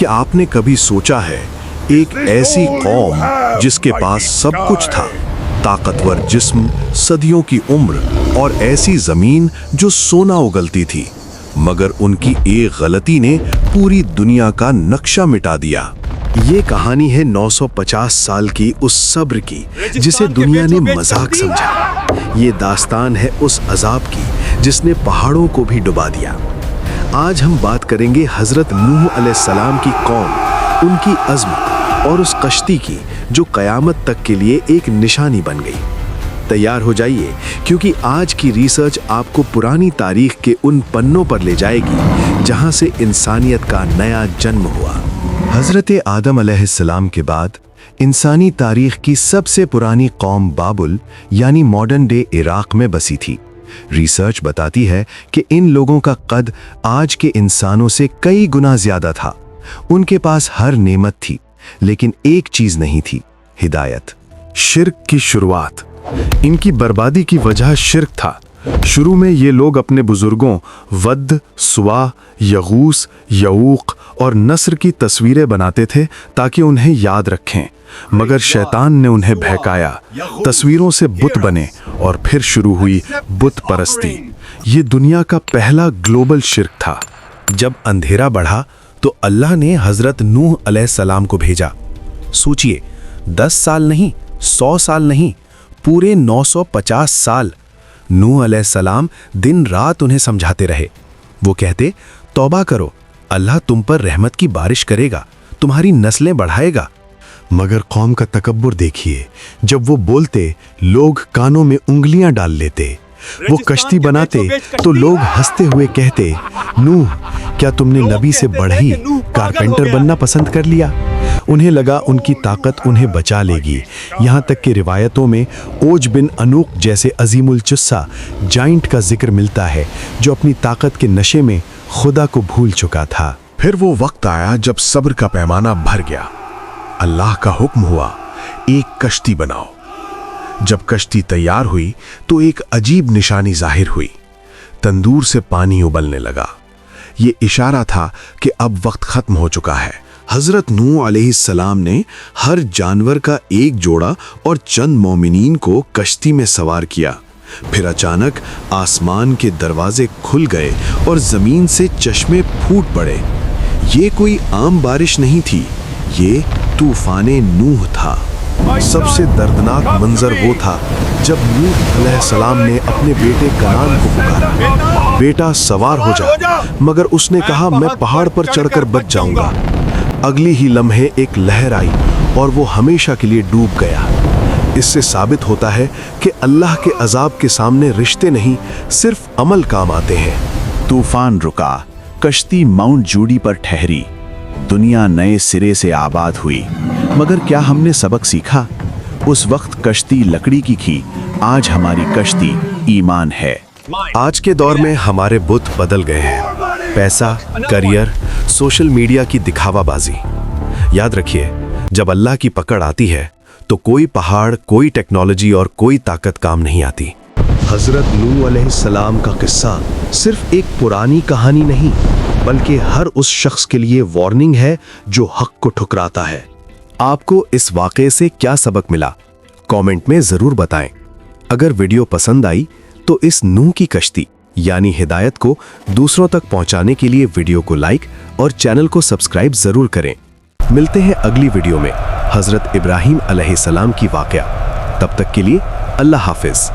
کہ آپ نے کبھی سوچا ہے ایک ایسی قوم جس کے پاس سب کچھ تھا، طاقتور جسم، صدیوں کی عمر اور ایسی زمین جو سونا اگلتی تھی، مگر ان کی ایک غلطی نے پوری دنیا کا نقشہ مٹا دیا۔ یہ کہانی ہے 950 سال کی اس صبر کی جسے دنیا نے مذاق سمجھا۔ یہ داستان ہے اس عذاب کی جس نے پہاڑوں کو بھی ڈبا دیا۔ آج ہم بات کریں گے حضرت نوح علیہ السلام کی قوم، ان کی عظمت اور اس کشتی کی جو قیامت تک کے لیے ایک نشانی بن گئی۔ تیار ہو جائیے کیونکہ آج کی ریسرچ آپ کو پرانی تاریخ کے ان پنوں پر لے جائے گی جہاں سے انسانیت کا نیا جنم ہوا۔ حضرت آدم علیہ السلام کے بعد انسانی تاریخ کی سب سے پرانی قوم بابل یعنی ماڈرن ڈے عراق میں بسی تھی۔ ریسرچ بتاتی ہے کہ ان لوگوں کا قد آج کے انسانوں سے کئی گنا زیادہ تھا۔ ان کے پاس ہر نعمت تھی لیکن ایک چیز نہیں تھی، ہدایت۔ شرک کی شروعات۔ ان کی بربادی کی وجہ شرک تھا۔ شروع میں یہ لوگ اپنے بزرگوں ود، سوا، یغوث، یعوق اور نصر کی تصویریں بناتے تھے تاکہ انہیں یاد رکھیں، مگر شیطان نے انہیں بہکایا۔ تصویروں سے بت بنے اور پھر شروع ہوئی بت پرستی۔ یہ دنیا کا پہلا گلوبل شرک تھا۔ جب اندھیرا بڑھا تو اللہ نے حضرت نوح علیہ السلام کو بھیجا۔ سوچئے، 10 سال نہیں، 100 سال نہیں، پورے 950 سال نوح علیہ السلام دن رات انہیں سمجھاتے رہے۔ وہ کہتے، توبہ کرو، اللہ تم پر رحمت کی بارش کرے گا، تمہاری نسلیں بڑھائے گا۔ مگر قوم کا تکبر دیکھیے، جب وہ بولتے لوگ کانوں میں انگلیاں ڈال لیتے، وہ کشتی بناتے تو لوگ ہنستے ہوئے کہتے، نوح کیا تم نے نبی سے بڑھی کارپینٹر بننا پسند کر لیا؟ انہیں لگا ان کی طاقت انہیں بچا لے گی، یہاں تک کہ روایتوں میں اوج بن انوق جیسے عظیم الجثہ جائنٹ کا ذکر ملتا ہے جو اپنی طاقت کے نشے میں خدا کو بھول چکا تھا۔ پھر وہ وقت آیا جب صبر کا پیمانہ بھر گیا۔ اللہ کا حکم ہوا، ایک کشتی بناؤ۔ جب کشتی تیار ہوئی تو ایک عجیب نشانی ظاہر ہوئی، تندور سے پانی ابلنے لگا۔ یہ اشارہ تھا کہ اب وقت ختم ہو چکا ہے۔ حضرت نوح علیہ السلام نے ہر جانور کا ایک جوڑا اور چند مومنین کو کشتی میں سوار کیا۔ پھر اچانک آسمان کے دروازے کھل گئے اور زمین سے چشمے پھوٹ پڑے۔ یہ کوئی عام بارش نہیں تھی، یہ طوفان نوح تھا۔ سب سے دردناک منظر وہ تھا جب نوح علیہ السلام نے اپنے بیٹے کنعان کو پکارا، بیٹا سوار ہو جا، مگر اس نے کہا میں پہاڑ پر چڑھ کر بچ جاؤں گا۔ اگلی ہی لمحے ایک لہر آئی اور وہ ہمیشہ کے لیے ڈوب گیا۔ اس سے ثابت ہوتا ہے کہ اللہ کے عذاب کے سامنے رشتے نہیں، صرف عمل کام آتے ہیں۔ طوفان رکا، کشتی ماؤنٹ جوڈی پر ٹھہری، دنیا نئے سرے سے آباد ہوئی۔ مگر کیا ہم نے سبق سیکھا؟ اس وقت کشتی لکڑی کی تھی، آج ہماری کشتی ایمان ہے۔ آج کے دور میں ہمارے بت بدل گئے ہیں، پیسہ، کریئر، سوشل میڈیا کی دکھاوا بازی۔ یاد رکھیے، جب اللہ کی پکڑ آتی ہے تو کوئی پہاڑ، کوئی ٹیکنالوجی اور کوئی طاقت کام نہیں آتی۔ حضرت نوح علیہ السلام کا قصہ صرف ایک پرانی کہانی نہیں بلکہ ہر اس شخص کے لیے وارننگ ہے جو حق کو ٹھکراتا ہے۔ آپ کو اس واقعے سے کیا سبق ملا؟ کامنٹ میں ضرور بتائیں۔ اگر ویڈیو پسند آئی تو اس نوح کی کشتی یعنی ہدایت کو دوسروں تک پہنچانے کے لیے ویڈیو کو لائک اور چینل کو سبسکرائب ضرور کریں۔ ملتے ہیں اگلی ویڈیو میں حضرت ابراہیم علیہ السلام کی واقعہ۔ تب تک کے لیے اللہ حافظ۔